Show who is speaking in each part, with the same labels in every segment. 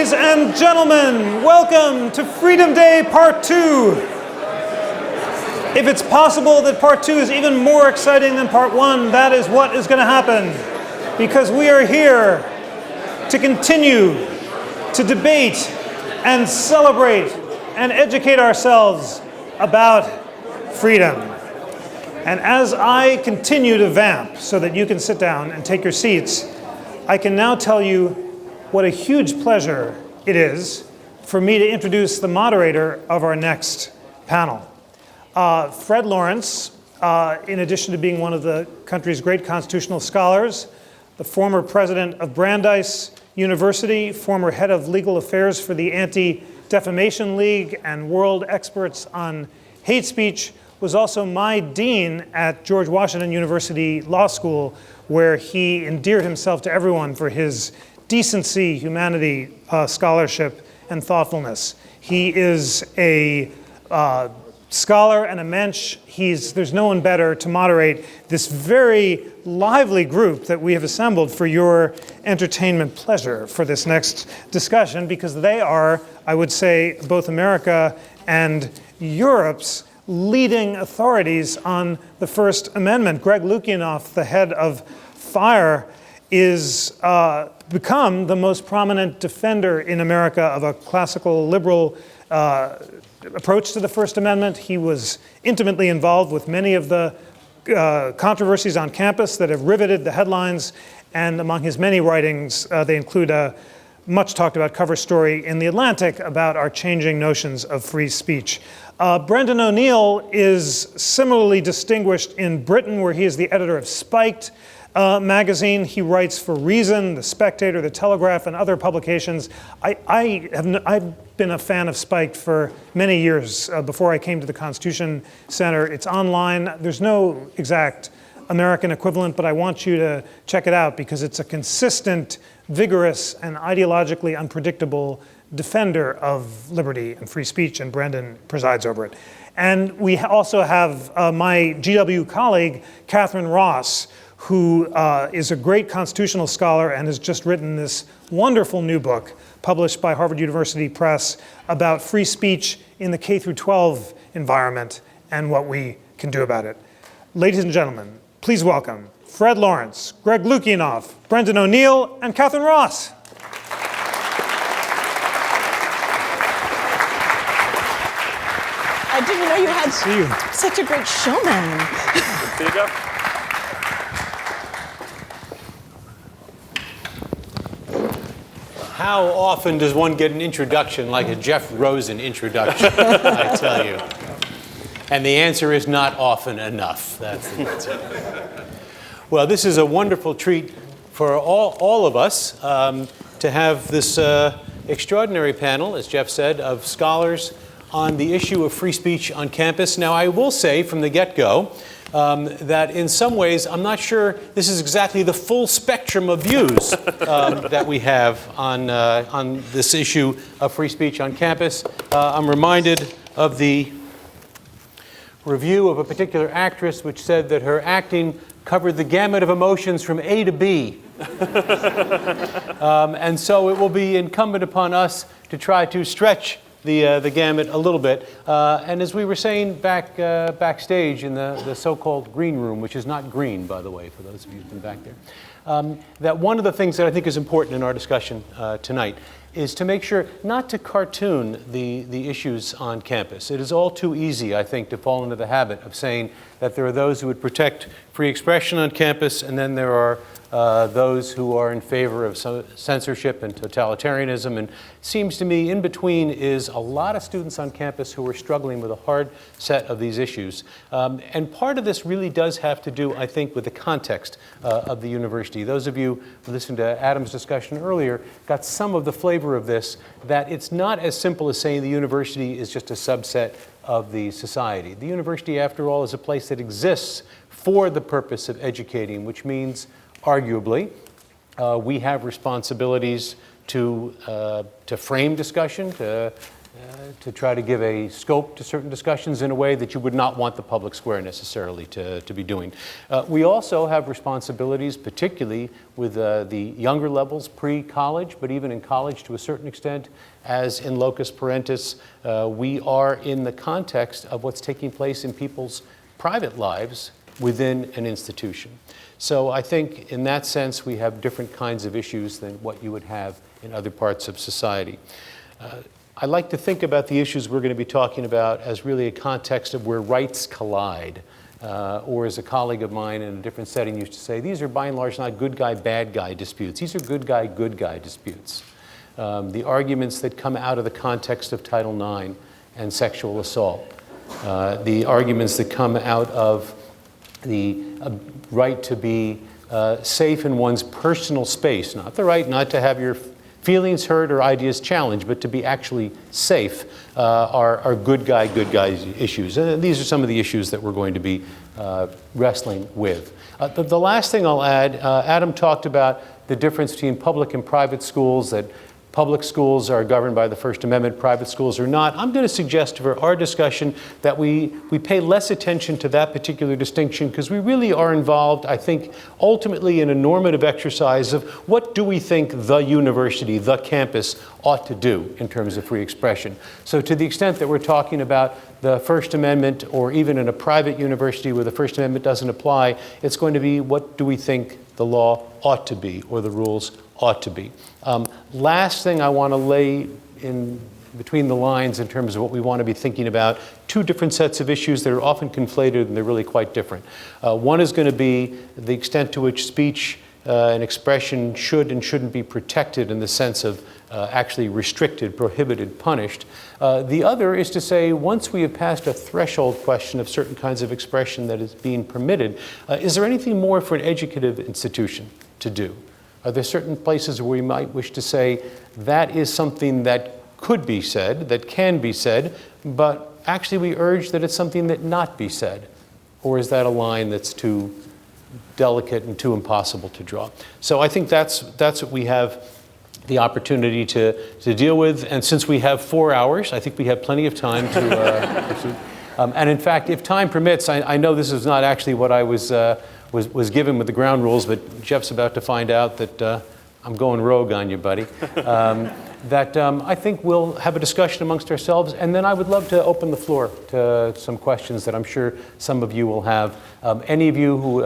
Speaker 1: Ladies and gentlemen, welcome to Freedom Day Part 2. If it's possible that Part 2 is even more exciting than Part 1, that is what is going to happen. Because we are here to continue to debate and celebrate and educate ourselves about freedom. And as I continue to vamp so that you can sit down and take your seats, I can now tell you what a huge pleasure it is for me to introduce the moderator of our next panel. Fred Lawrence, in addition to being one of the country's great constitutional scholars, the former president of Brandeis University, former head of legal affairs for the Anti-Defamation League and world experts on hate speech, was also my dean at George Washington University Law School, where he endeared himself to everyone for his decency, humanity, scholarship, and thoughtfulness. He is a scholar and a mensch. There's no one better to moderate this very lively group that we have assembled for your entertainment pleasure for this next discussion, because they are, I would say, both America and Europe's leading authorities on the First Amendment. Greg Lukianoff, the head of FIRE, is become the most prominent defender in America of a classical liberal approach to the First Amendment. He was intimately involved with many of the controversies on campus that have riveted the headlines, and among his many writings, they include a much talked about cover story in The Atlantic about our changing notions of free speech. Brendan O'Neill is similarly distinguished in Britain, where he is the editor of Spiked magazine. He writes for Reason, The Spectator, The Telegraph, and other publications. I've been a fan of Spiked for many years before I came to the Constitution Center. It's online. There's no exact American equivalent, but I want you to check it out because it's a consistent, vigorous, and ideologically unpredictable defender of liberty and free speech, and Brendan presides over it. And we also have my GW colleague, Catherine Ross, who is a great constitutional scholar and has just written this wonderful new book published by Harvard University Press about free speech in the K-12 environment and what we can do about it. Ladies and gentlemen, please welcome Fred Lawrence, Greg Lukianoff, Brendan O'Neill, and Catherine Ross.
Speaker 2: I didn't know you had such a great showman.
Speaker 3: There you go. How often does one get an introduction like a Jeff Rosen introduction, I tell you? And the answer is not often enough. That's the answer. Well, this is a wonderful treat for all of us to have this extraordinary panel, as Jeff said, of scholars on the issue of free speech on campus. Now, I will say from the get-go that in some ways, I'm not sure this is exactly the full spectrum of views that we have on this issue of free speech on campus. I'm reminded of the review of a particular actress which said that her acting covered the gamut of emotions from A to B. And so it will be incumbent upon us to try to stretch the gamut a little bit. And as we were saying backstage in the so-called green room, which is not green, by the way, for those of you who've been back there, that one of the things that I think is important in our discussion tonight is to make sure not to cartoon the issues on campus. It is all too easy, I think, to fall into the habit of saying that there are those who would protect free expression on campus, and then there are those who are in favor of censorship and totalitarianism. And it seems to me in between is a lot of students on campus who are struggling with a hard set of these issues. And part of this really does have to do, I think, with the context of the university. Those of you who listened to Adam's discussion earlier got some of the flavor of this, that it's not as simple as saying the university is just a subset of the society. The university, after all, is a place that exists for the purpose of educating, which means arguably, we have responsibilities to frame discussion, to to try to give a scope to certain discussions in a way that you would not want the public square necessarily to be doing. We also have responsibilities, particularly with the younger levels, pre-college, but even in college to a certain extent, as in locus parentis, we are in the context of what's taking place in people's private lives within an institution. So I think in that sense we have different kinds of issues than what you would have in other parts of society. I like to think about the issues we're going to be talking about as really a context of where rights collide. Or as a colleague of mine in a different setting used to say, these are by and large not good guy, bad guy disputes. These are good guy disputes. The arguments that come out of the context of Title IX and sexual assault. The arguments that come out of the right to be safe in one's personal space, not the right not to have your feelings hurt or ideas challenged, but to be actually safe are good guy issues. And these are some of the issues that we're going to be wrestling with. The last thing I'll add, Adam talked about the difference between public and private schools, that public schools are governed by the First Amendment, private schools are not. I'm going to suggest for our discussion that we pay less attention to that particular distinction because we really are involved, I think, ultimately in a normative exercise of what do we think the university, the campus ought to do in terms of free expression. So to the extent that we're talking about the First Amendment or even in a private university where the First Amendment doesn't apply, it's going to be what do we think the law ought to be or the rules ought to be. Last thing I want to lay in between the lines in terms of what we want to be thinking about, two different sets of issues that are often conflated and they're really quite different. One is going to be the extent to which speech and expression should and shouldn't be protected in the sense of actually restricted, prohibited, punished. The other is to say, once we have passed a threshold question of certain kinds of expression that is being permitted, is there anything more for an educative institution to do? Are there certain places where we might wish to say that is something that could be said, that can be said, but actually we urge that it's something that not be said? Or is that a line that's too delicate and too impossible to draw? So I think that's what we have the opportunity to deal with. And since we have 4 hours, I think we have plenty of time to pursue. And in fact, if time permits, I know this is not actually what I was given with the ground rules, but Jeff's about to find out that I'm going rogue on you, buddy. I think we'll have a discussion amongst ourselves, and then I would love to open the floor to some questions that I'm sure some of you will have. Any of you who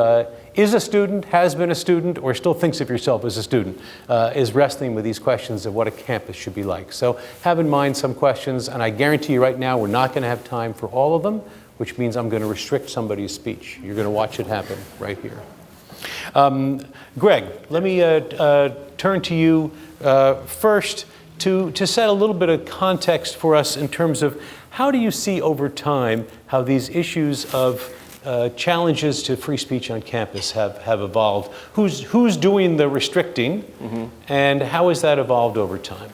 Speaker 3: is a student, has been a student, or still thinks of yourself as a student is wrestling with these questions of what a campus should be like. So have in mind some questions, and I guarantee you right now we're not going to have time for all of them, which means I'm going to restrict somebody's speech. You're going to watch it happen right here. Greg, let me turn to you first to set a little bit of context for us in terms of how do you see over time how these issues of challenges to free speech on campus have evolved? Who's doing the restricting, and how has that evolved over time?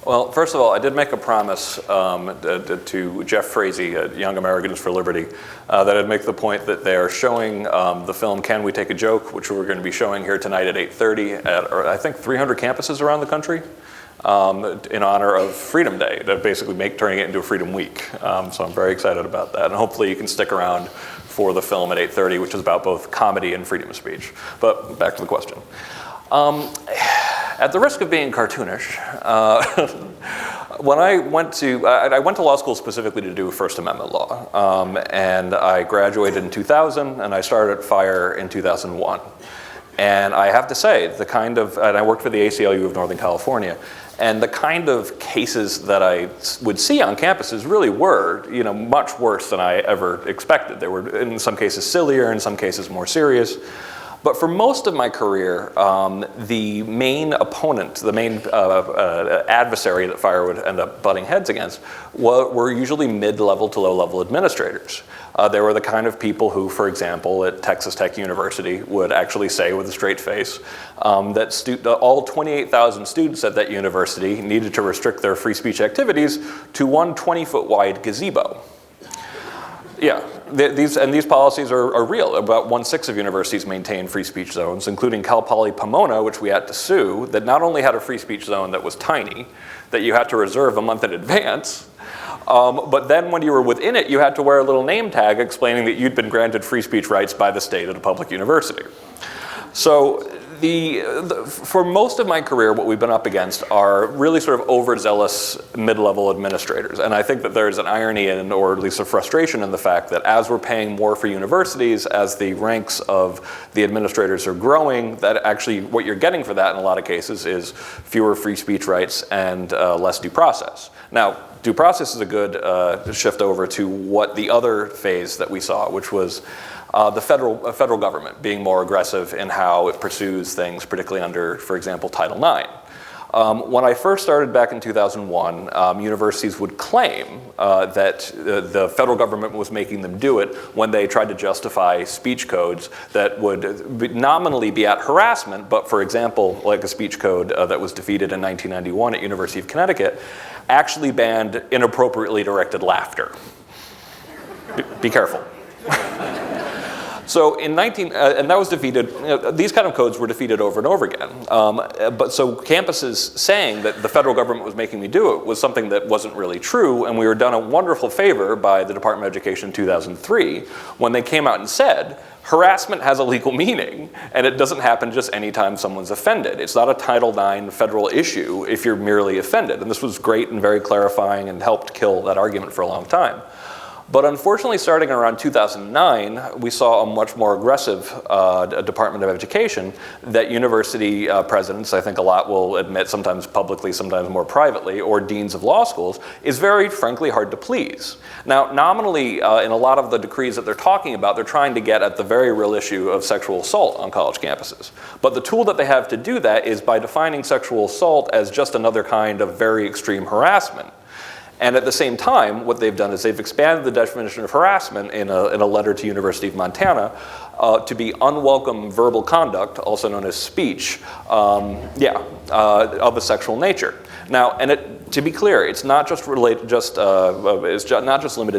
Speaker 4: Well, first of all, I did make a promise to Jeff Frazee at Young Americans for Liberty that I'd make the point that they are showing the film Can We Take a Joke, which we're going to be showing here tonight at 8:30 at, I think, 300 campuses around the country in honor of Freedom Day, to basically turning it into a Freedom Week. So I'm very excited about that, and hopefully you can stick around for the film at 8:30, which is about both comedy and freedom of speech. But back to the question. At the risk of being cartoonish, when I went to law school specifically to do First Amendment law, and I graduated in 2000, and I started at FIRE in 2001. And I have to say, and I worked for the ACLU of Northern California, and the kind of cases that I would see on campuses really were, much worse than I ever expected. They were, in some cases, sillier, in some cases, more serious. But for most of my career, the main opponent, the main adversary that FIRE would end up butting heads against were usually mid-level to low-level administrators. They were the kind of people who, for example, at Texas Tech University would actually say with a straight face that all 28,000 students at that university needed to restrict their free speech activities to one 20-foot wide gazebo. Yeah, these policies are real. About 1/6 of universities maintain free speech zones, including Cal Poly Pomona, which we had to sue, that not only had a free speech zone that was tiny, that you had to reserve a month in advance, But then when you were within it, you had to wear a little name tag explaining that you'd been granted free speech rights by the state at a public university. So for most of my career, what we've been up against are really sort of overzealous mid-level administrators. And I think that there's an irony in, or at least a frustration in the fact that as we're paying more for universities, as the ranks of the administrators are growing, that actually what you're getting for that in a lot of cases is fewer free speech rights and less due process. Now, due process is a good shift over to what the other phase that we saw, which was the federal government being more aggressive in how it pursues things, particularly under, for example, Title IX. When I first started back in 2001, universities would claim that the federal government was making them do it when they tried to justify speech codes that would nominally be at harassment, but for example, like a speech code that was defeated in 1991 at University of Connecticut, actually banned inappropriately directed laughter. Be careful. So in and that was defeated, these kind of codes were defeated over and over again. But so campuses saying that the federal government was making me do it was something that wasn't really true, and we were done a wonderful favor by the Department of Education in 2003 when they came out and said, harassment has a legal meaning, and it doesn't happen just anytime someone's offended. It's not a Title IX federal issue if you're merely offended. And this was great and very clarifying and helped kill that argument for a long time. But unfortunately, starting around 2009, we saw a much more aggressive Department of Education that university presidents, I think a lot will admit, sometimes publicly, sometimes more privately, or deans of law schools, is very frankly hard to please. Now, nominally, in a lot of the decrees that they're talking about, they're trying to get at the very real issue of sexual assault on college campuses. But the tool that they have to do that is by defining sexual assault as just another kind of very extreme harassment. And at the same time, what they've done is they've expanded the definition of harassment in a letter to University of Montana to be unwelcome verbal conduct, also known as speech, of a sexual nature. Now, to be clear, it's not just limited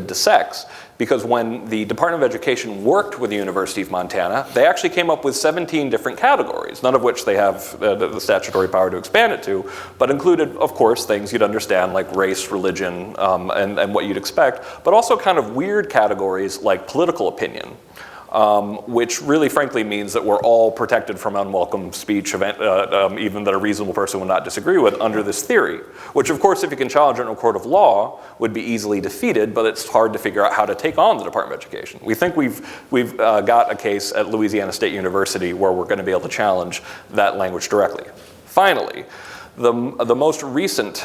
Speaker 4: to sex, because when the Department of Education worked with the University of Montana, they actually came up with 17 different categories, none of which they have the statutory power to expand it to, but included, of course, things you'd understand like race, religion, and what you'd expect, but also kind of weird categories like political opinion. Which really frankly means that we're all protected from unwelcome speech, even that a reasonable person would not disagree with under this theory, which of course if you can challenge it in a court of law would be easily defeated, but it's hard to figure out how to take on the Department of Education. We think we've got a case at Louisiana State University where we're going to be able to challenge that language directly. Finally, the most recent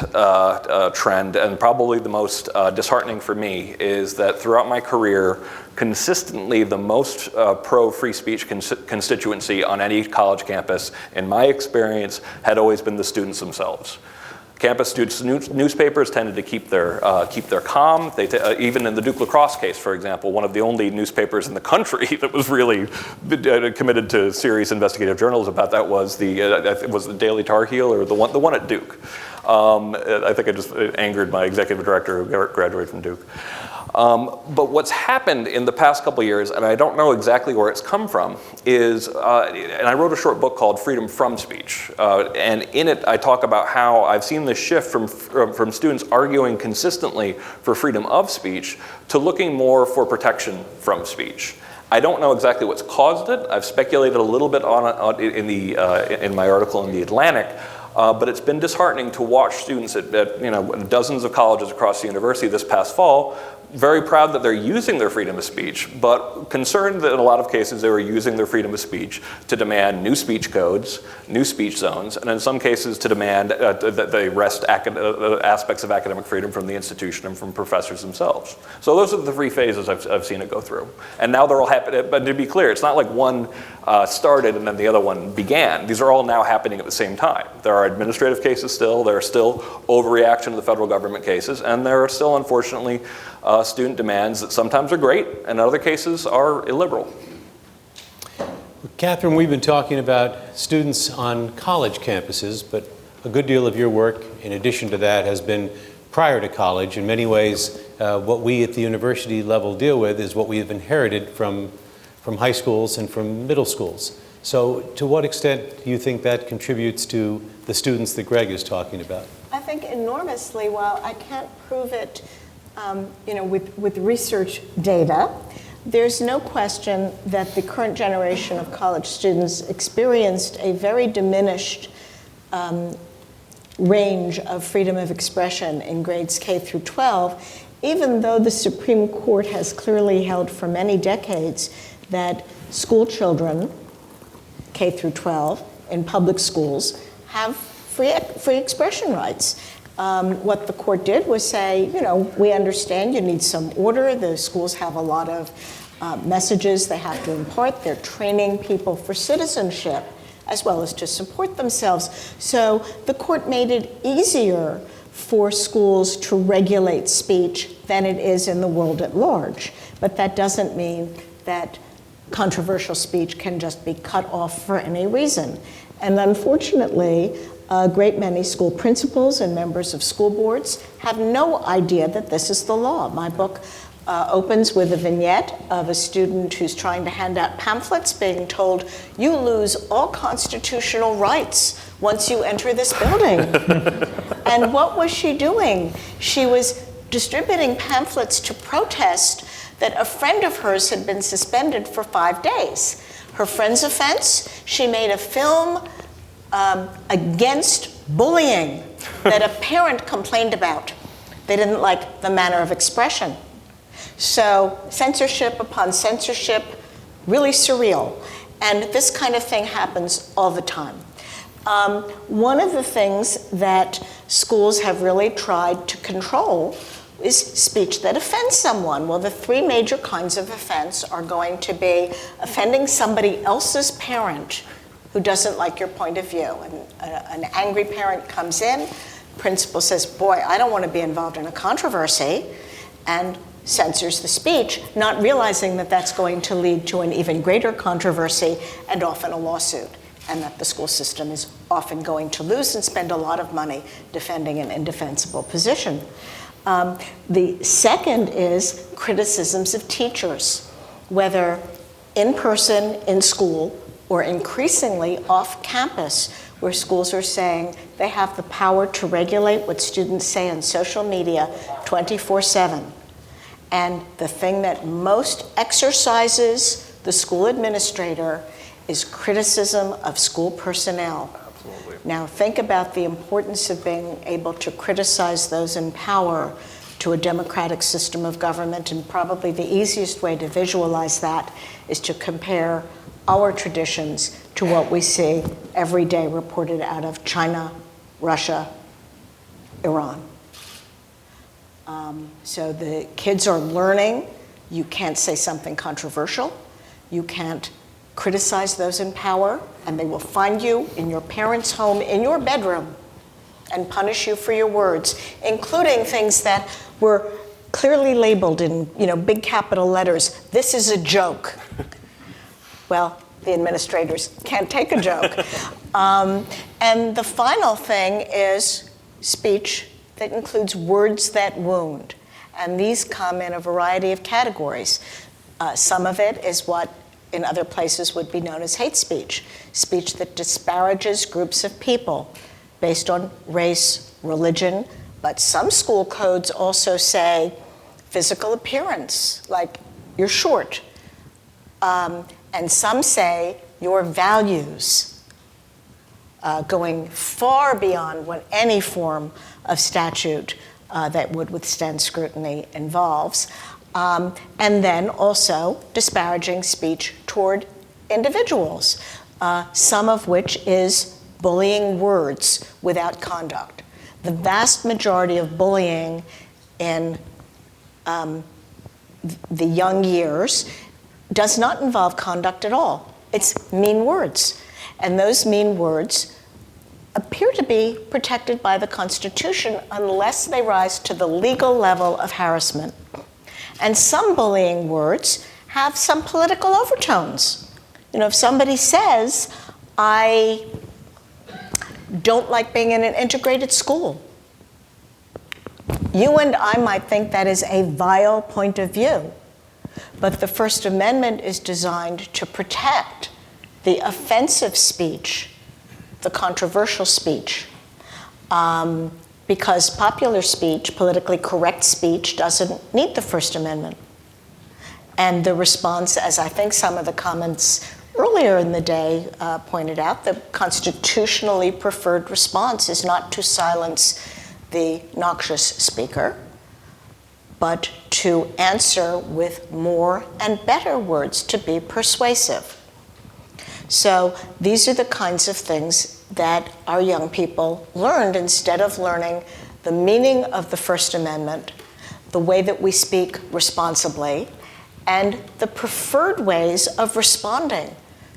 Speaker 4: trend, and probably the most disheartening for me, is that throughout my career, consistently the most pro-free speech constituency on any college campus, in my experience, had always been the students themselves. Campus students' newspapers tended to keep their calm. Even in the Duke lacrosse case, for example, one of the only newspapers in the country that was really committed to serious investigative journalism about that was the Daily Tar Heel, or the one at Duke. I think I just angered my executive director who graduated from Duke. But what's happened in the past couple of years, and I don't know exactly where it's come from, is, and I wrote a short book called Freedom from Speech, and in it I talk about how I've seen this shift from students arguing consistently for freedom of speech to looking more for protection from speech. I don't know exactly what's caused it. I've speculated a little bit on it in my article in The Atlantic. But it's been disheartening to watch students at dozens of colleges across the university this past fall, very proud that they're using their freedom of speech, but concerned that in a lot of cases they were using their freedom of speech to demand new speech codes, new speech zones, and in some cases to demand that they wrest aspects of academic freedom from the institution and from professors themselves. So those are the three phases I've seen it go through. And now they're all happening, but to be clear, it's not like one started and then the other one began. These are all now happening at the same time. There are administrative cases still, there are still overreaction to the federal government cases, and there are still, unfortunately, student demands that sometimes are great and in other cases are illiberal.
Speaker 3: Catherine, we've been talking about students on college campuses, but a good deal of your work, in addition to that, has been prior to college. In many ways, what we at the university level deal with is what we have inherited from high schools and from middle schools. So to what extent do you think that contributes to the students that Greg is talking about?
Speaker 2: I think enormously. While I can't prove it With research data, there's no question that the current generation of college students experienced a very diminished range of freedom of expression in grades K through 12, even though the Supreme Court has clearly held for many decades that school children, K through 12, in public schools, have free expression rights. What the court did was say, we understand you need some order. The schools have a lot of messages they have to impart. They're training people for citizenship as well as to support themselves. So the court made it easier for schools to regulate speech than it is in the world at large. But that doesn't mean that controversial speech can just be cut off for any reason. And unfortunately, a great many school principals and members of school boards have no idea that this is the law. My book opens with a vignette of a student who's trying to hand out pamphlets being told, you lose all constitutional rights once you enter this building. And what was she doing? She was distributing pamphlets to protest that a friend of hers had been suspended for 5 days. Her friend's offense, she made a film against bullying that a parent complained about. They didn't like the manner of expression. So censorship upon censorship, really surreal. And this kind of thing happens all the time. One of the things that schools have really tried to control is speech that offends someone. Well, the 3 major kinds of offense are going to be offending somebody else's parent who doesn't like your point of view. An angry parent comes in, principal says, boy, I don't want to be involved in a controversy, and censors the speech, not realizing that that's going to lead to an even greater controversy and often a lawsuit, and that the school system is often going to lose and spend a lot of money defending an indefensible position. The second is criticisms of teachers, whether in person, in school, or increasingly off campus, where schools are saying they have the power to regulate what students say on social media 24/7. And the thing that most exercises the school administrator is criticism of school personnel.
Speaker 4: Absolutely.
Speaker 2: Now think about the importance of being able to criticize those in power to a democratic system of government, and probably the easiest way to visualize that is to compare our traditions to what we see every day reported out of China, Russia, Iran. So the kids are learning, you can't say something controversial, you can't criticize those in power, and they will find you in your parents' home, in your bedroom, and punish you for your words, including things that were clearly labeled in big capital letters, this is a joke. Well, the administrators can't take a joke. And the final thing is speech that includes words that wound. And these come in a variety of categories. Some of it is what in other places would be known as hate speech, speech that disparages groups of people based on race, religion, but some school codes also say physical appearance, like you're short. And some say your values, going far beyond what any form of statute that would withstand scrutiny involves. And then also disparaging speech toward individuals, some of which is bullying words without conduct. The vast majority of bullying in the young years does not involve conduct at all. It's mean words. And those mean words appear to be protected by the Constitution unless they rise to the legal level of harassment. And some bullying words have some political overtones. If somebody says, I don't like being in an integrated school, you and I might think that is a vile point of view. But the First Amendment is designed to protect the offensive speech, the controversial speech. because popular speech, politically correct speech, doesn't need the First Amendment. And the response, as I think some of the comments earlier in the day pointed out, the constitutionally preferred response is not to silence the noxious speaker, but to answer with more and better words to be persuasive. So these are the kinds of things that our young people learned instead of learning the meaning of the First Amendment, the way that we speak responsibly, and the preferred ways of responding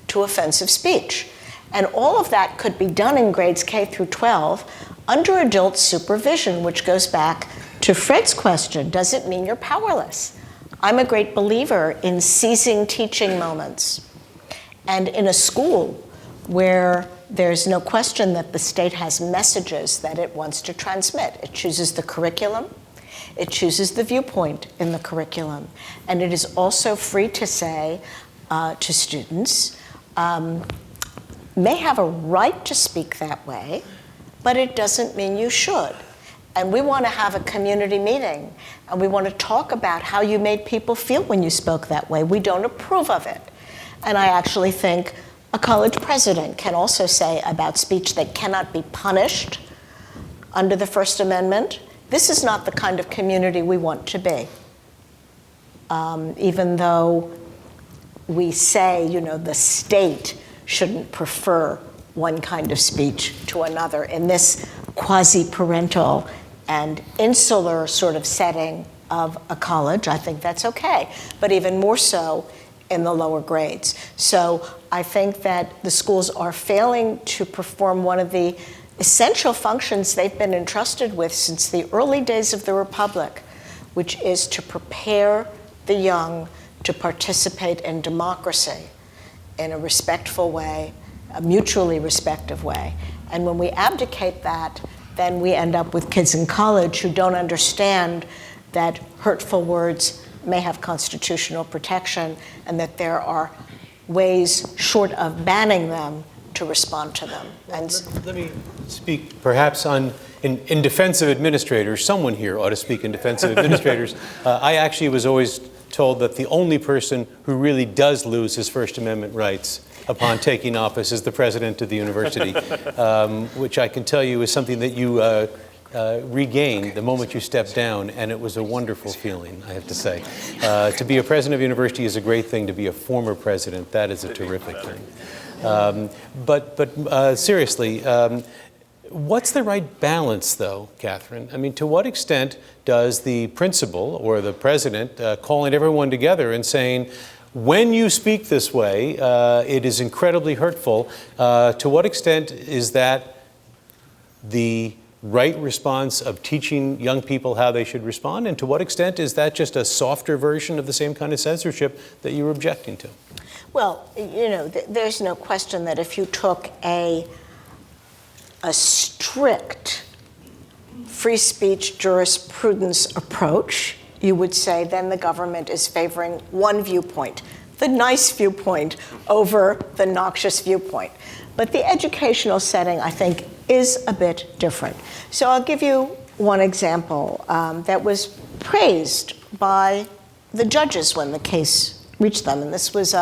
Speaker 2: to offensive speech. And all of that could be done in grades K through 12 under adult supervision, which goes back to Fred's question, does it mean you're powerless? I'm a great believer in seizing teaching moments. And in a school where there's no question that the state has messages that it wants to transmit, it chooses the curriculum, it chooses the viewpoint in the curriculum, and it is also free to say to students, may have a right to speak that way, but it doesn't mean you should. And we want to have a community meeting, and we want to talk about how you made people feel when you spoke that way. We don't approve of it. And I actually think a college president can also say about speech that cannot be punished under the First Amendment, this is not the kind of community we want to be. Even though we say, the state shouldn't prefer one kind of speech to another in this quasi-parental and insular sort of setting of a college, I think that's okay, but even more so in the lower grades. So I think that the schools are failing to perform one of the essential functions they've been entrusted with since the early days of the Republic, which is to prepare the young to participate in democracy in a respectful way, a mutually respectful way. And when we abdicate that, then we end up with kids in college who don't understand that hurtful words may have constitutional protection and that there are ways short of banning them to respond to them. And
Speaker 3: let me speak perhaps in defense of administrators. Someone here ought to speak in defense of administrators. I actually was always told that the only person who really does lose his First Amendment rights upon taking office is the president of the university, which I can tell you is something that you regained the moment you stepped down, and it was a wonderful feeling, I have to say. To be a president of a university is a great thing. To be a former president, that is a terrific thing. But seriously, what's the right balance, though, Catherine? I mean, to what extent does the principal or the president calling everyone together and saying, when you speak this way, it is incredibly hurtful, to what extent is that the right response of teaching young people how they should respond, and to what extent is that just a softer version of the same kind of censorship that you're objecting to?
Speaker 2: Well, there's no question that if you took a strict free speech jurisprudence approach, you would say then the government is favoring one viewpoint, the nice viewpoint over the noxious viewpoint. But the educational setting, I think, is a bit different. So I'll give you one example that was praised by the judges when the case reached them. And this was,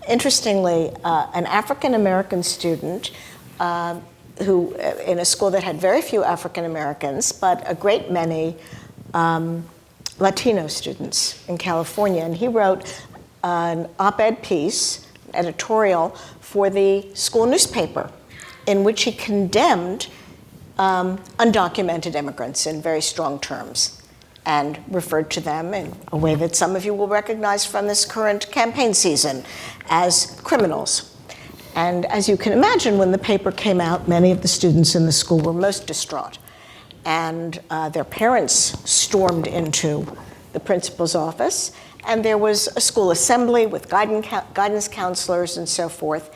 Speaker 2: interestingly, an African-American student who, in a school that had very few African-Americans, but a great many Latino students in California. And he wrote an op-ed piece, editorial, for the school newspaper, in which he condemned undocumented immigrants in very strong terms and referred to them in a way that some of you will recognize from this current campaign season as criminals. And as you can imagine, when the paper came out, many of the students in the school were most distraught. And their parents stormed into the principal's office, and there was a school assembly with guidance counselors and so forth.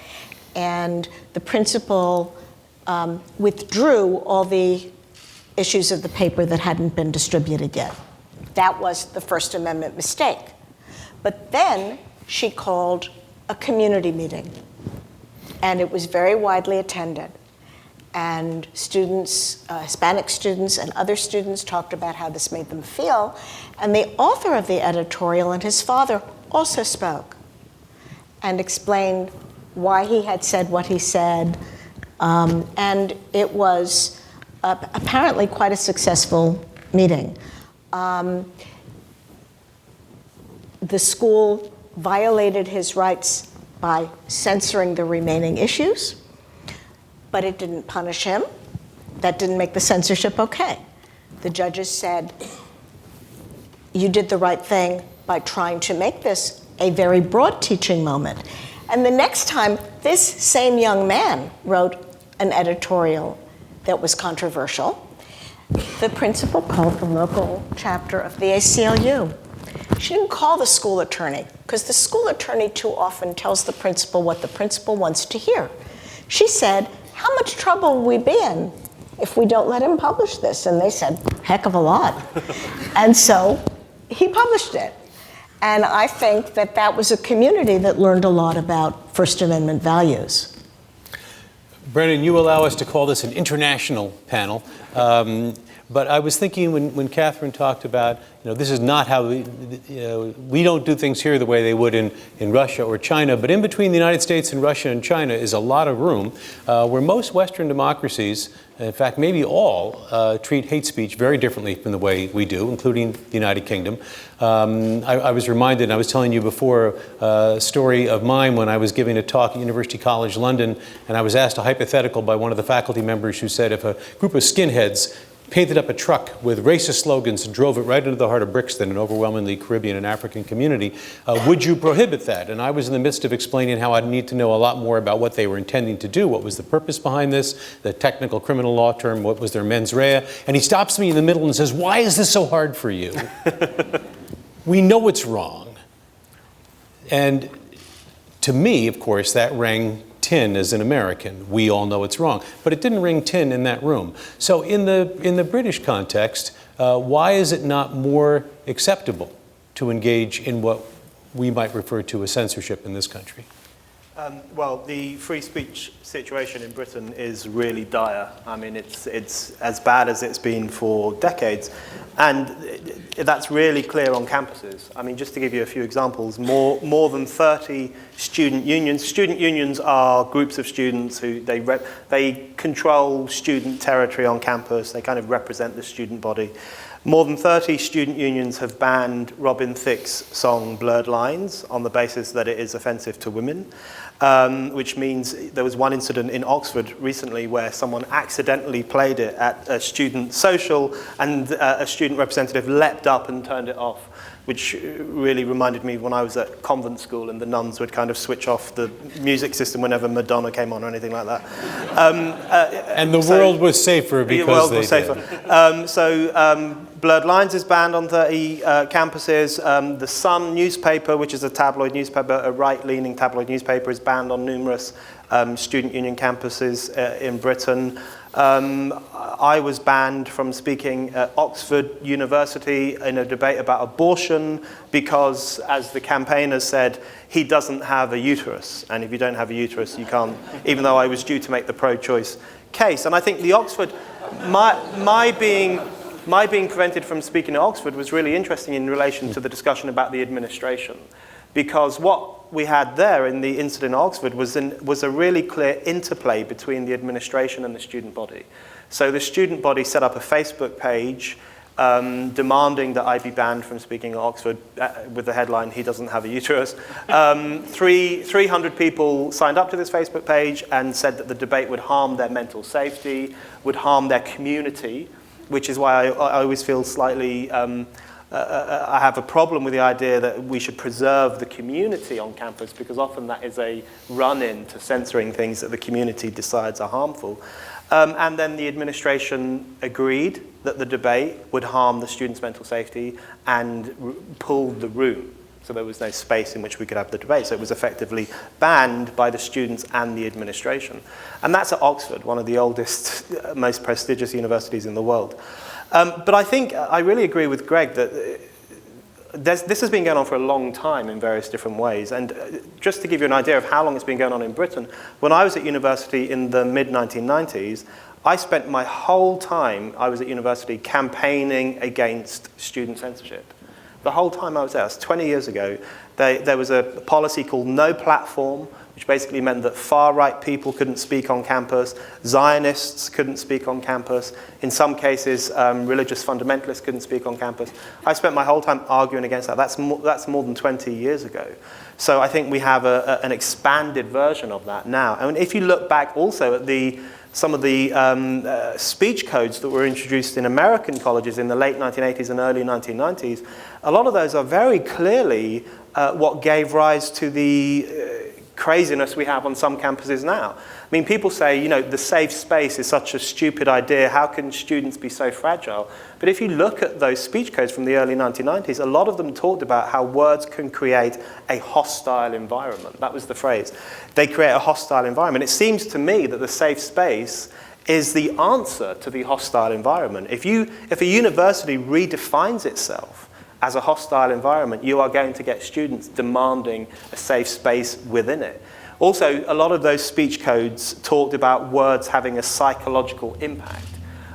Speaker 2: And the principal withdrew all the issues of the paper that hadn't been distributed yet. That was the First Amendment mistake. But then she called a community meeting, and it was very widely attended. And students, Hispanic students and other students talked about how this made them feel. And the author of the editorial and his father also spoke and explained why he had said what he said. And it was apparently quite a successful meeting. The school violated his rights by censoring the remaining issues, but it didn't punish him. That didn't make the censorship okay. The judges said, you did the right thing by trying to make this a very broad teaching moment. And the next time, this same young man wrote an editorial that was controversial. The principal called the local chapter of the ACLU. She didn't call the school attorney, because the school attorney too often tells the principal what the principal wants to hear. She said, how much trouble will we be in if we don't let him publish this? And they said, heck of a lot. And so he published it. And I think that that was a community that learned a lot about First Amendment values.
Speaker 3: Brennan, you allow us to call this an international panel. But I was thinking when Catherine talked about, this is not how we don't do things here the way they would in Russia or China, but in between the United States and Russia and China is a lot of room where most Western democracies, in fact, maybe all, treat hate speech very differently from the way we do, including the United Kingdom. I was reminded, and I was telling you before, a story of mine when I was giving a talk at University College London, and I was asked a hypothetical by one of the faculty members who said if a group of skinheads painted up a truck with racist slogans and drove it right into the heart of Brixton, an overwhelmingly Caribbean and African community, would you prohibit that? And I was in the midst of explaining how I'd need to know a lot more about what they were intending to do, what was the purpose behind this, the technical criminal law term, what was their mens rea. And he stops me in the middle and says, why is this so hard for you? We know it's wrong. And to me, of course, that rang tin as an American. We all know it's wrong. But it didn't ring tin in that room. So in the British context, why is it not more acceptable to engage in what we might refer to as censorship in this country?
Speaker 5: Well, the free speech situation in Britain is really dire. I mean, it's as bad as it's been for decades. And that's really clear on campuses. I mean, just to give you a few examples, more than 30 student unions. Student unions are groups of students who they control student territory on campus. They kind of represent the student body. More than 30 student unions have banned Robin Thicke's song Blurred Lines on the basis that it is offensive to women, which means there was one incident in Oxford recently where someone accidentally played it at a student social and a student representative leapt up and turned it off, which really reminded me of when I was at convent school and the nuns would kind of switch off the music system whenever Madonna came on or anything like that.
Speaker 3: And the world was safer because
Speaker 5: the world
Speaker 3: they
Speaker 5: was safer. Blurred Lines is banned on 30 campuses. The Sun newspaper, which is a tabloid newspaper, a right-leaning tabloid newspaper, is banned on numerous student union campuses in Britain. I was banned from speaking at Oxford University in a debate about abortion because, as the campaigners said, he doesn't have a uterus. And if you don't have a uterus, you can't, even though I was due to make the pro-choice case. And I think the Oxford, my being prevented from speaking at Oxford was really interesting in relation to the discussion about the administration. Because what we had there in the incident at Oxford was a really clear interplay between the administration and the student body. So the student body set up a Facebook page demanding that I be banned from speaking at Oxford with the headline, "He doesn't have a uterus." 300 people signed up to this Facebook page and said that the debate would harm their mental safety, would harm their community, which is why I always feel slightly... I have a problem with the idea that we should preserve the community on campus because often that is a run-in to censoring things that the community decides are harmful. And then the administration agreed that the debate would harm the students' mental safety and pulled the room. So there was no space in which we could have the debate. So it was effectively banned by the students and the administration. And that's at Oxford, one of the oldest, most prestigious universities in the world. But I think I really agree with Greg that this has been going on for a long time in various different ways. And just to give you an idea of how long it's been going on in Britain, when I was at university in the mid-1990s, I spent my whole time I was at university campaigning against student censorship. The whole time I was there, that's 20 years ago, there was a policy called no platform, which basically meant that far-right people couldn't speak on campus, Zionists couldn't speak on campus, in some cases religious fundamentalists couldn't speak on campus. I spent my whole time arguing against that. That's more than 20 years ago. So I think we have an expanded version of that now. And if you look back also at some of the speech codes that were introduced in American colleges in the late 1980s and early 1990s, a lot of those are very clearly what gave rise to the craziness we have on some campuses now. I mean, people say, the safe space is such a stupid idea. How can students be so fragile? But if you look at those speech codes from the early 1990s, a lot of them talked about how words can create a hostile environment. That was the phrase. They create a hostile environment. It seems to me that the safe space is the answer to the hostile environment. If a university redefines itself as a hostile environment, you are going to get students demanding a safe space within it. Also, a lot of those speech codes talked about words having a psychological impact.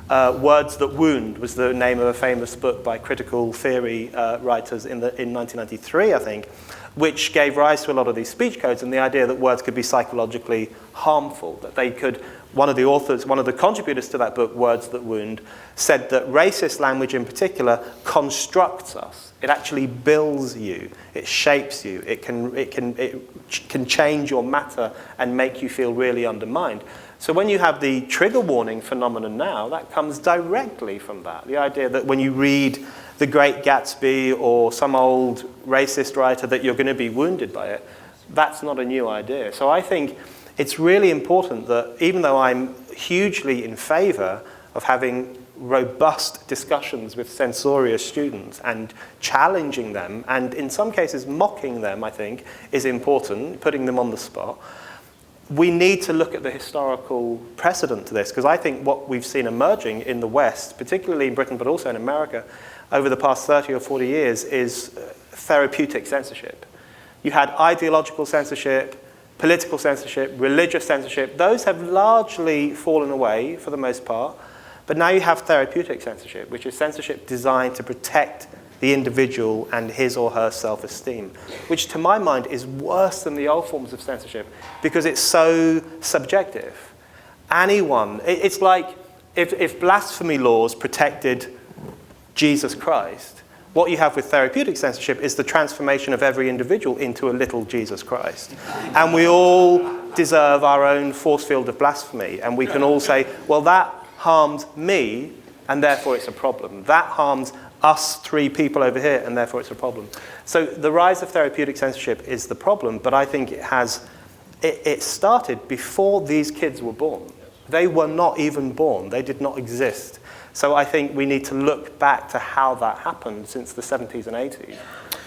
Speaker 5: Words That Wound was the name of a famous book by critical theory writers in 1993, I think, which gave rise to a lot of these speech codes and the idea that words could be psychologically harmful, that they could. One of the contributors to that book, Words That Wound, said that racist language in particular constructs us. It actually builds you. It shapes you. It can change your matter and make you feel really undermined. So when you have the trigger warning phenomenon now, that comes directly from that. The idea that when you read The Great Gatsby or some old racist writer that you're going to be wounded by it, that's not a new idea. So I think it's really important that even though I'm hugely in favor of having robust discussions with censorious students and challenging them, and in some cases mocking them, I think, is important, putting them on the spot, we need to look at the historical precedent to this, because I think what we've seen emerging in the West, particularly in Britain, but also in America, over the past 30 or 40 years is therapeutic censorship. You had ideological censorship, political censorship, religious censorship. Those have largely fallen away for the most part. But now you have therapeutic censorship, which is censorship designed to protect the individual and his or her self-esteem, which to my mind is worse than the old forms of censorship because it's so subjective. It's like if blasphemy laws protected Jesus Christ, what you have with therapeutic censorship is the transformation of every individual into a little Jesus Christ. And we all deserve our own force field of blasphemy. And we can all say, well, that harmed me, and therefore it's a problem. That harms us three people over here, and therefore it's a problem. So the rise of therapeutic censorship is the problem, but I think it started before these kids were born. They were not even born. They did not exist. So I think we need to look back to how that happened since the 70s and 80s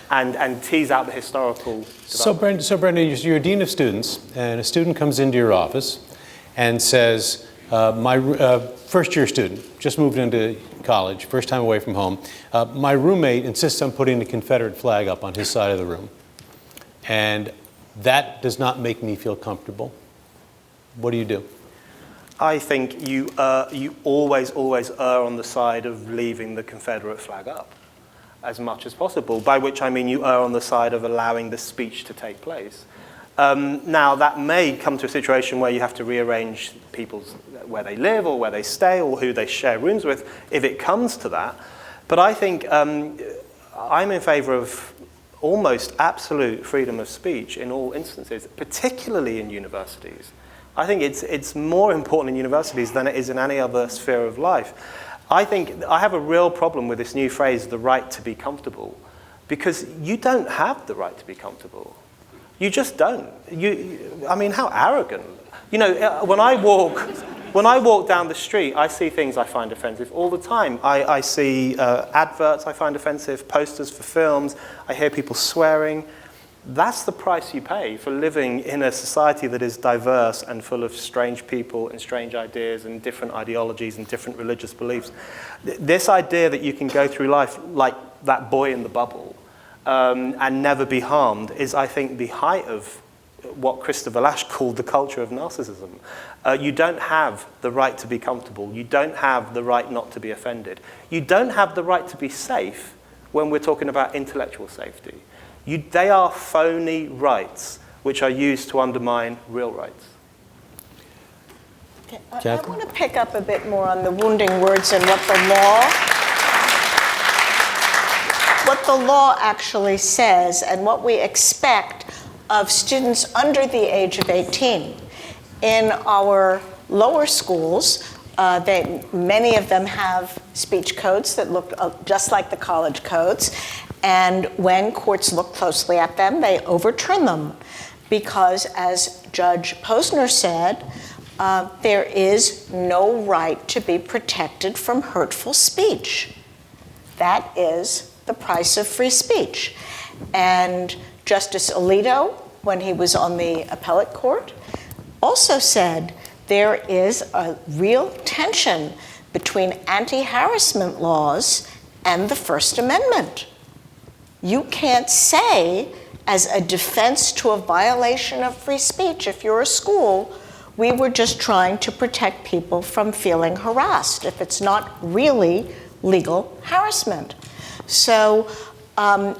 Speaker 5: and tease out the historical development.
Speaker 3: So Brendan, you're a dean of students, and a student comes into your office and says, my first-year student, just moved into college, first time away from home, my roommate insists on putting the Confederate flag up on his side of the room. And that does not make me feel comfortable. What do you do?
Speaker 5: I think you always err on the side of leaving the Confederate flag up as much as possible, by which I mean you err on the side of allowing the speech to take place. Now, that may come to a situation where you have to rearrange where they live or where they stay or who they share rooms with, if it comes to that. But I think I'm in favor of almost absolute freedom of speech in all instances, particularly in universities. I think it's more important in universities than it is in any other sphere of life. I think I have a real problem with this new phrase, the right to be comfortable, because you don't have the right to be comfortable. You just don't. I mean, how arrogant. When I walk down the street, I see things I find offensive all the time. I see adverts I find offensive, posters for films, I hear people swearing. That's the price you pay for living in a society that is diverse and full of strange people and strange ideas and different ideologies and different religious beliefs. This idea that you can go through life like that boy in the bubble and never be harmed is, I think, the height of what Christopher Lasch called the culture of narcissism. You don't have the right to be comfortable. You don't have the right not to be offended. You don't have the right to be safe when we're talking about intellectual safety. They are phony rights which are used to undermine real rights.
Speaker 2: Okay, I want to pick up a bit more on the wounding words and what the law actually says and what we expect of students under the age of 18. In our lower schools, many of them have speech codes that look just like the college codes, and when courts look closely at them, they overturn them because, as Judge Posner said, there is no right to be protected from hurtful speech. That is the price of free speech. And Justice Alito, when he was on the appellate court, also said there is a real tension between anti-harassment laws and the First Amendment. You can't say, as a defense to a violation of free speech, if you're a school, we were just trying to protect people from feeling harassed, if it's not really legal harassment. So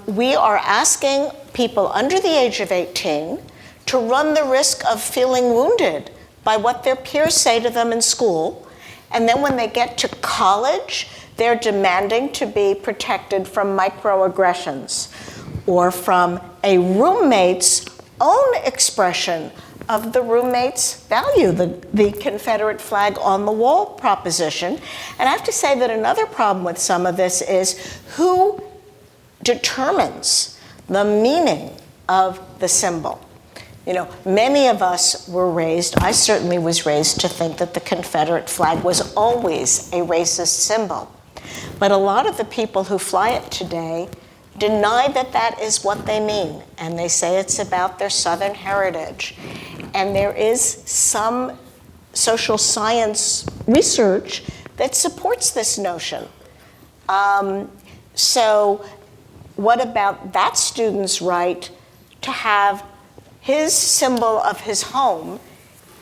Speaker 2: we are asking people under the age of 18 to run the risk of feeling wounded by what their peers say to them in school, and then when they get to college, they're demanding to be protected from microaggressions or from a roommate's own expression of the roommate's value, the Confederate flag on the wall proposition. And I have to say that another problem with some of this is who determines the meaning of the symbol. You know, many of us were raised, I certainly was raised to think that the Confederate flag was always a racist symbol. But a lot of the people who fly it today deny that that is what they mean, and they say it's about their Southern heritage. And there is some social science research that supports this notion. So what about that student's right to have his symbol of his home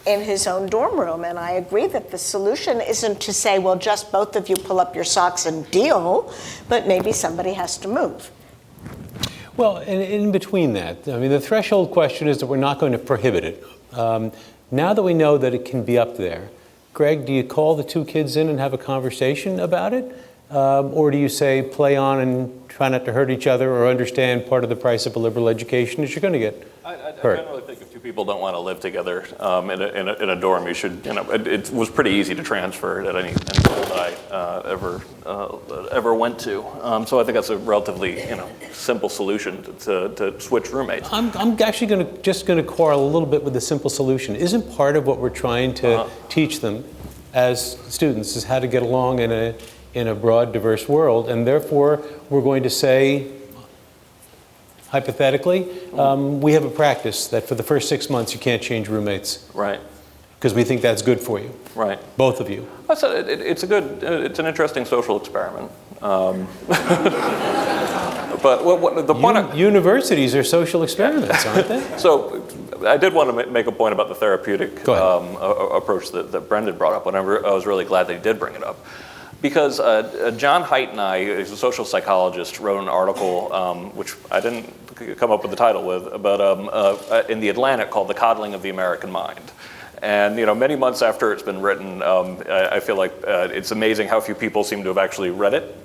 Speaker 2: in his own dorm room? And I agree that the solution isn't to say, well, just both of you pull up your socks and deal, but maybe somebody has to move.
Speaker 3: Well, and in between that, I mean, the threshold question is that we're not going to prohibit it. Now that we know that it can be up there, Greg, do you call the two kids in and have a conversation about it? Or do you say, play on and try not to hurt each other, or understand part of the price of a liberal education is you're going to get hurt?
Speaker 4: I generally think if two people don't want to live together in a dorm, you should, it was pretty easy to transfer at any school that I ever went to. So I think that's a relatively, simple solution to switch roommates.
Speaker 3: I'm actually just going to quarrel a little bit with the simple solution. Isn't part of what we're trying to teach them as students is how to get along in a broad, diverse world, and therefore we're going to say, hypothetically, we have a practice that for the first 6 months you can't change roommates.
Speaker 4: Right.
Speaker 3: Because we think that's good for you.
Speaker 4: Right.
Speaker 3: Both of you.
Speaker 4: It's an interesting social experiment. But the point
Speaker 3: universities are social experiments, aren't they?
Speaker 4: So I did want to make a point about the therapeutic approach that Brendan brought up, and I was really glad that he did bring it up. Because John Haidt and I, who's a social psychologist, wrote an article, which I didn't come up with the title with, but in The Atlantic called The Coddling of the American Mind. And many months after it's been written, I feel like it's amazing how few people seem to have actually read it.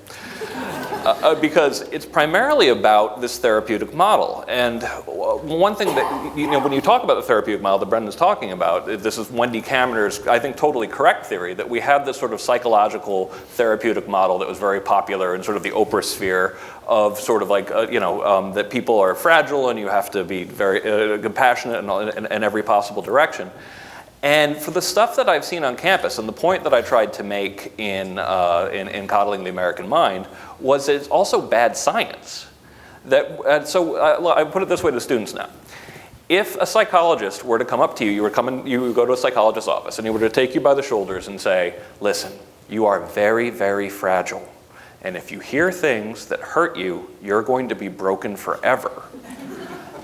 Speaker 4: Because it's primarily about this therapeutic model. And one thing that, when you talk about the therapeutic model that Brendan's talking about, this is Wendy Kamner's, I think, totally correct theory, that we have this sort of psychological therapeutic model that was very popular in sort of the Oprah sphere of sort of like, that people are fragile and you have to be very compassionate in every possible direction. And for the stuff that I've seen on campus, and the point that I tried to make in Coddling the American Mind, was that it's also bad science. So I put it this way to students now. If a psychologist were to come up to you, you would go to a psychologist's office, and he were to take you by the shoulders and say, listen, you are very, very fragile. And if you hear things that hurt you, you're going to be broken forever.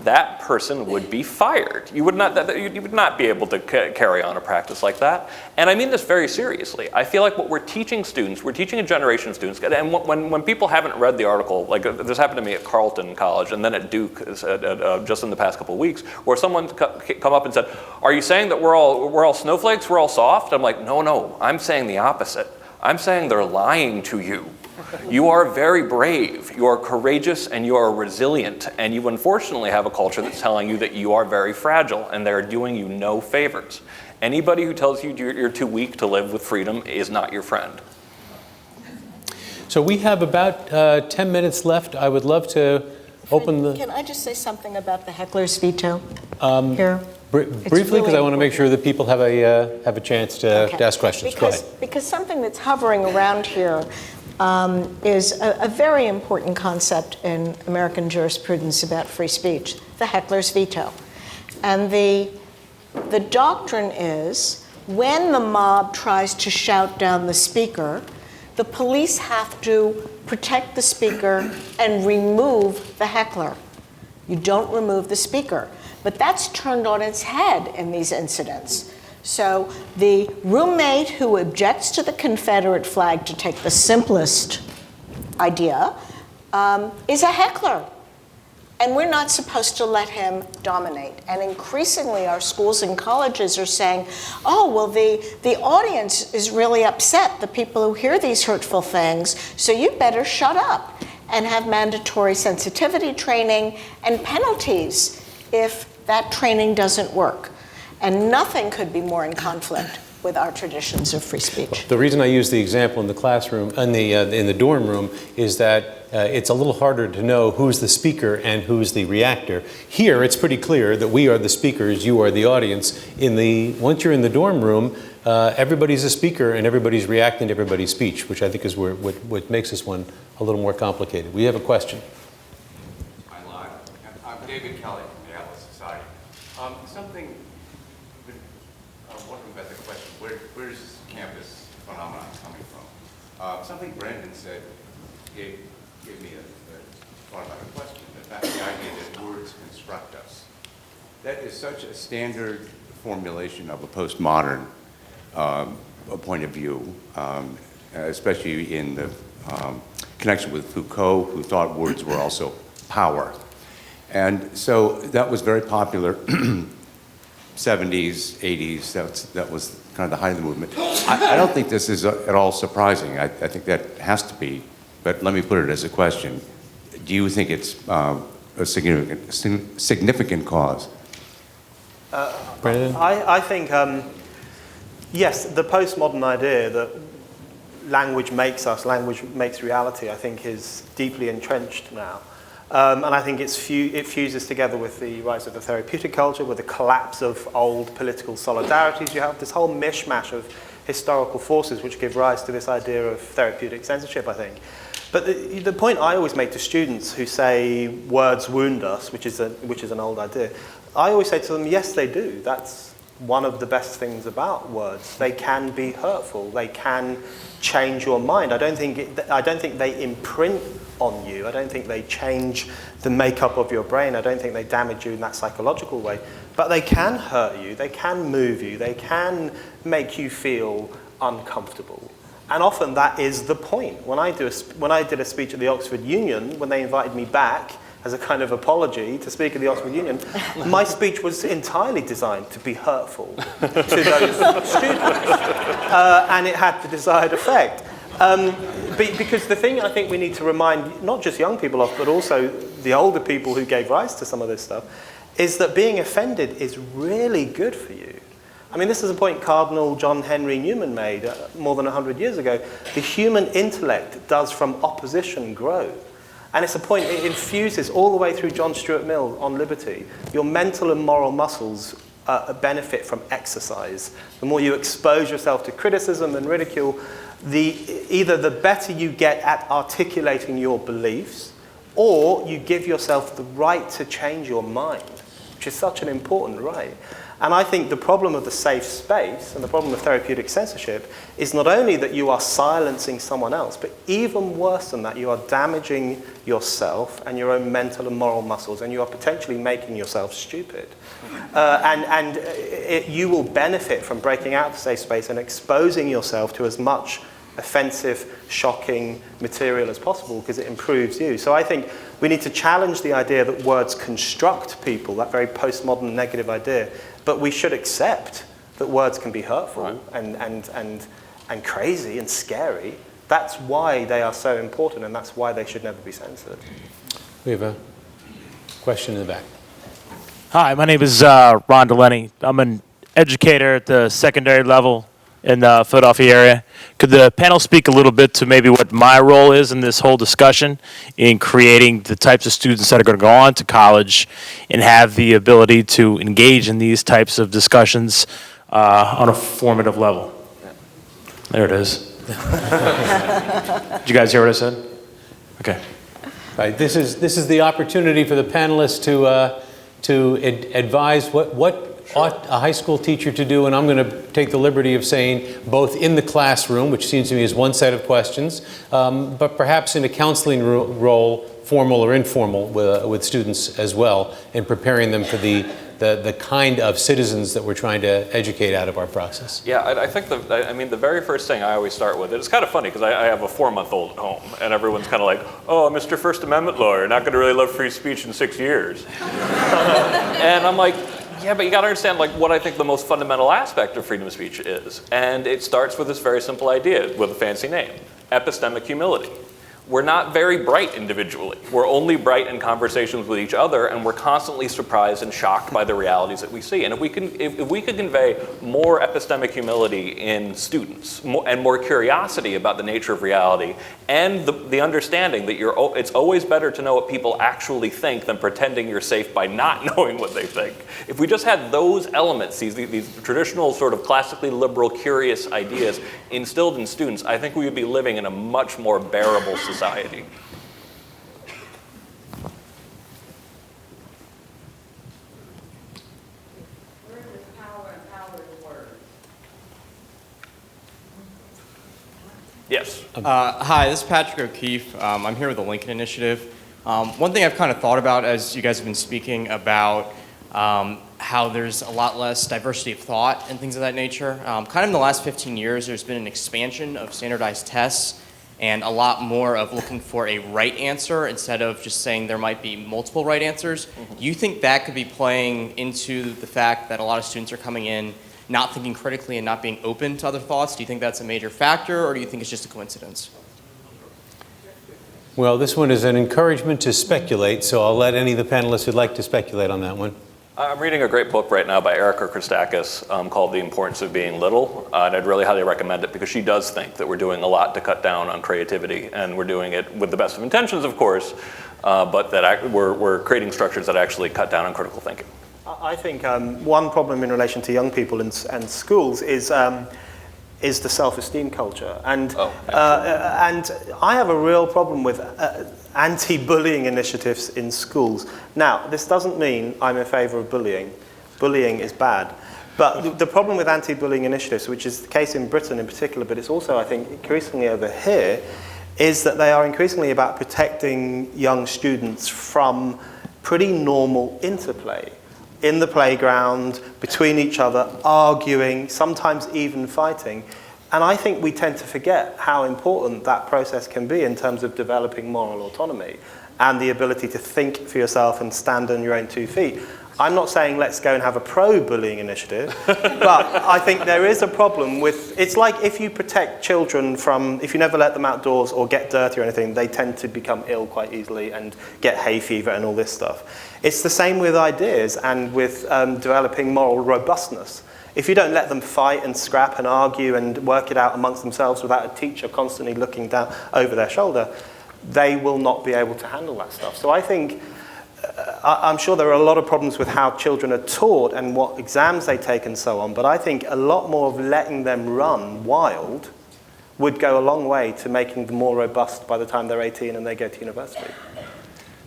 Speaker 4: That person would be fired. You would not be able to carry on a practice like that. And I mean this very seriously. I feel like what we're teaching students, we're teaching a generation of students, and when people haven't read the article, like this happened to me at Carleton College and then at Duke just in the past couple of weeks, where someone come up and said, "Are you saying that we're all snowflakes, we're all soft?" I'm like, no, I'm saying the opposite. I'm saying they're lying to you. You are very brave, you are courageous, and you are resilient, and you unfortunately have a culture that's telling you that you are very fragile, and they're doing you no favors. Anybody who tells you you're too weak to live with freedom is not your friend.
Speaker 3: So we have about 10 minutes left. I would love to open the...
Speaker 2: Can I just say something about the Hecklers Veto here?
Speaker 3: Briefly, because I want to make sure that people have a chance to ask questions. Go ahead.
Speaker 2: Because something that's hovering around here is a very important concept in American jurisprudence about free speech, the Hecklers Veto. And the doctrine is when the mob tries to shout down the speaker, the police have to protect the speaker and remove the heckler. You don't remove the speaker. But that's turned on its head in these incidents. So the roommate who objects to the Confederate flag, to take the simplest idea, is a heckler. And we're not supposed to let him dominate. And increasingly our schools and colleges are saying, oh, well, the audience is really upset, the people who hear these hurtful things, so you better shut up and have mandatory sensitivity training and penalties if that training doesn't work. And nothing could be more in conflict with our traditions of free speech.
Speaker 3: The reason I use the example in the classroom, in the dorm room, is that it's a little harder to know who's the speaker and who's the reactor. Here, it's pretty clear that we are the speakers, you are the audience. Once you're in the dorm room, everybody's a speaker and everybody's reacting to everybody's speech, which I think is what makes this one a little more complicated. We have a question.
Speaker 6: I'm David Kelly from the Atlas Society. Something, wondering about the question, where's this campus phenomenon coming from? Something Brendan said gave me a thought about a question, about the idea that words construct us. That is such a standard formulation of a postmodern point of view, especially in the connection with Foucault, who thought words were also power. And so that was very popular, 70s, 80s, that was kind of the height of the movement. I don't think this is at all surprising. I think that has to be, but let me put it as a question. Do you think it's a significant cause?
Speaker 3: Brandon?
Speaker 5: I think, yes, the postmodern idea that language makes us, language makes reality, I think is deeply entrenched now. And I think it fuses together with the rise of the therapeutic culture, with the collapse of old political solidarities. You have this whole mishmash of historical forces which give rise to this idea of therapeutic censorship, I think. But the point I always make to students who say words wound us, which is an old idea, I always say to them, yes, they do. That's one of the best things about words. They can be hurtful. They can change your mind. I don't think they imprint on you. I don't think they change the makeup of your brain. I don't think they damage you in that psychological way. But they can hurt you. They can move you. They can make you feel uncomfortable. And often that is the point. When I did a speech at the Oxford Union, when they invited me back as a kind of apology to speak at the Oxford Union, my speech was entirely designed to be hurtful to those students. And it had the desired effect. Because the thing I think we need to remind not just young people of, but also the older people who gave rise to some of this stuff, is that being offended is really good for you. I mean, this is a point Cardinal John Henry Newman made more than 100 years ago. The human intellect does from opposition grow. And it's a point, it infuses all the way through John Stuart Mill on liberty. Your mental and moral muscles benefit from exercise. The more you expose yourself to criticism and ridicule, either the better you get at articulating your beliefs, or you give yourself the right to change your mind, which is such an important right. And I think the problem of the safe space and the problem of therapeutic censorship is not only that you are silencing someone else, but even worse than that, you are damaging yourself and your own mental and moral muscles, and you are potentially making yourself stupid. You will benefit from breaking out of the safe space and exposing yourself to as much offensive, shocking material as possible, because it improves you. So I think we need to challenge the idea that words construct people, that very postmodern negative idea, but we should accept that words can be hurtful and crazy and scary. That's why they are so important, and that's why they should never be censored.
Speaker 3: We have a question in the back.
Speaker 7: Hi, my name is Ron Delaney. I'm an educator at the secondary level in the Philadelphia area. Could the panel speak a little bit to maybe what my role is in this whole discussion in creating the types of students that are going to go on to college and have the ability to engage in these types of discussions on a formative level? There it is. Did you guys hear what I said? Okay.
Speaker 3: Right. This is the opportunity for the panelists to advise what ought a high school teacher to do, and I'm going to take the liberty of saying both in the classroom, which seems to me is one set of questions, but perhaps in a counseling role, formal or informal, with students as well, and preparing them for the kind of citizens that we're trying to educate out of our process.
Speaker 4: Yeah, I think the very first thing I always start with, it's kind of funny because I have a 4-month-old at home, and everyone's kind of like, oh, Mr. First Amendment lawyer, not going to really love free speech in 6 years. And I'm like, yeah, but you got to understand what I think the most fundamental aspect of freedom of speech is. And it starts with this very simple idea with a fancy name, epistemic humility. We're not very bright individually. We're only bright in conversations with each other, and we're constantly surprised and shocked by the realities that we see. And if we could convey more epistemic humility in students and more curiosity about the nature of reality, and the understanding that it's always better to know what people actually think than pretending you're safe by not knowing what they think. If we just had those elements, these traditional sort of classically liberal, curious ideas instilled in students, I think we would be living in a much more bearable society. Yes.
Speaker 8: Hi, this is Patrick O'Keefe. I'm here with the Lincoln Initiative. One thing I've kind of thought about as you guys have been speaking about how there's a lot less diversity of thought and things of that nature. Kind of in the last 15 years, there's been an expansion of standardized tests and a lot more of looking for a right answer instead of just saying there might be multiple right answers. Mm-hmm. Do you think that could be playing into the fact that a lot of students are coming in not thinking critically and not being open to other thoughts? Do you think that's a major factor, or do you think it's just a coincidence?
Speaker 3: Well, this one is an encouragement to speculate, so I'll let any of the panelists who'd like to speculate on that one.
Speaker 4: I'm reading a great book right now by Erica Christakis called The Importance of Being Little, and I'd really highly recommend it because she does think that we're doing a lot to cut down on creativity, and we're doing it with the best of intentions, of course, but that we're creating structures that actually cut down on critical thinking.
Speaker 5: I think one problem in relation to young people and schools is the self-esteem culture, and I have a real problem with anti-bullying initiatives in schools. Now, this doesn't mean I'm in favor of bullying. Bullying is bad. But the problem with anti-bullying initiatives, which is the case in Britain in particular, but it's also, I think, increasingly over here, is that they are increasingly about protecting young students from pretty normal interplay in the playground, between each other, arguing, sometimes even fighting. And I think we tend to forget how important that process can be in terms of developing moral autonomy and the ability to think for yourself and stand on your own 2 feet. I'm not saying let's go and have a pro-bullying initiative, but I think there is a problem with, it's like if you protect children from, if you never let them outdoors or get dirty or anything, they tend to become ill quite easily and get hay fever and all this stuff. It's the same with ideas and with developing moral robustness. If you don't let them fight and scrap and argue and work it out amongst themselves without a teacher constantly looking down over their shoulder, they will not be able to handle that stuff. So I think, I'm sure there are a lot of problems with how children are taught and what exams they take and so on, but I think a lot more of letting them run wild would go a long way to making them more robust by the time they're 18 and they go to university.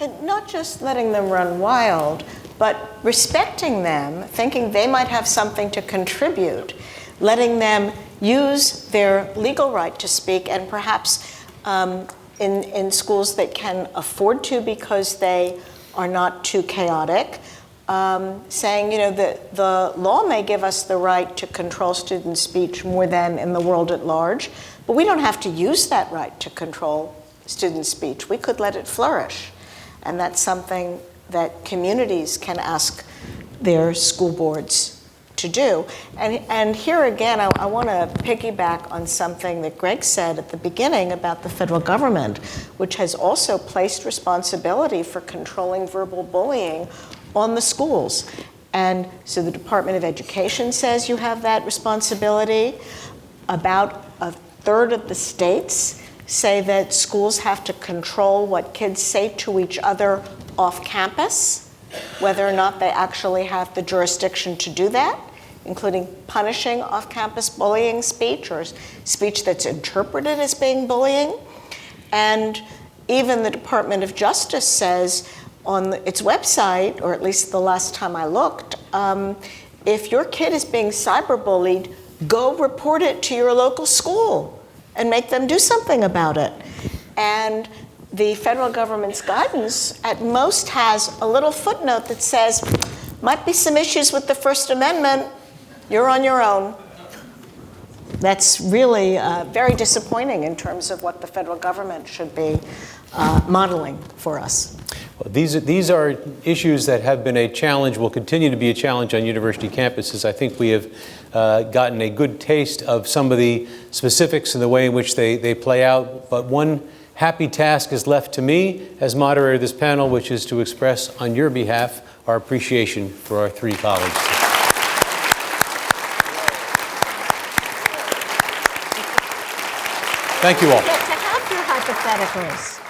Speaker 2: And not just letting them run wild, but respecting them, thinking they might have something to contribute, letting them use their legal right to speak, and perhaps in schools that can afford to because they are not too chaotic, saying, you know, the law may give us the right to control student speech more than in the world at large, but we don't have to use that right to control student speech. We could let it flourish. And that's something that communities can ask their school boards to do. And here again, I want to piggyback on something that Greg said at the beginning about the federal government, which has also placed responsibility for controlling verbal bullying on the schools. And so the Department of Education says you have that responsibility. About a third of the states say that schools have to control what kids say to each other off campus, whether or not they actually have the jurisdiction to do that, including punishing off-campus bullying speech or speech that's interpreted as being bullying. And even the Department of Justice says on its website, or at least the last time I looked, if your kid is being cyberbullied, go report it to your local school and make them do something about it. And the federal government's guidance at most has a little footnote that says, might be some issues with the First Amendment, you're on your own. That's really very disappointing in terms of what the federal government should be modeling for us.
Speaker 3: Well, these are issues that have been a challenge, will continue to be a challenge on university campuses. I think we have gotten a good taste of some of the specifics and the way in which they play out, but one happy task is left to me as moderator of this panel, which is to express on your behalf our appreciation for our three colleagues. Thank you all.
Speaker 2: You get to have your hypotheticals.